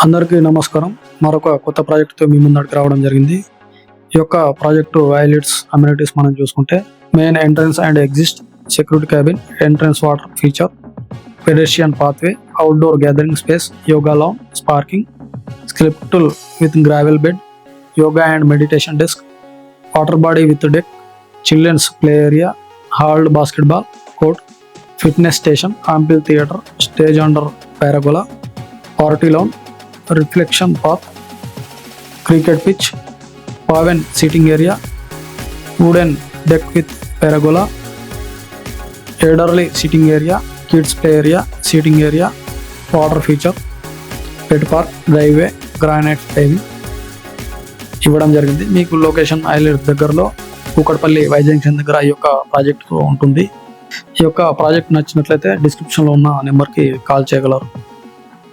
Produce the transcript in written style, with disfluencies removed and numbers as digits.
అందరికీ నమస్కారం. మరొక కొత్త ప్రాజెక్ట్తో మీ ముందడికి రావడం జరిగింది. ఈ యొక్క ప్రాజెక్టు హైలైట్స్, అమ్యూనిటీస్ మనం చూసుకుంటే main entrance and exit, security cabin, entrance water feature, pedestrian pathway, outdoor gathering space, yoga lawn, parking, sculptural with gravel bed, yoga and meditation desk, water body with deck, children's play area, హాల్డ్ basketball court, fitness station, amphitheatre, stage under pergola, party lawn, reflection path, cricket pitch, paved seating area, wooden deck with pergola, elderly seating area, kids play area, seating area, water feature, pet park, డ్రైవే, granite టైవింగ్ ఇవ్వడం జరిగింది. మీకు location highlight దగ్గరలో Kukatpally Y junction దగ్గర ఈ యొక్క project ఉంటుంది. ఈ యొక్క ప్రాజెక్ట్ నచ్చినట్లయితే డిస్క్రిప్షన్లో ఉన్న నెంబర్కి కాల్ చేయగలరు.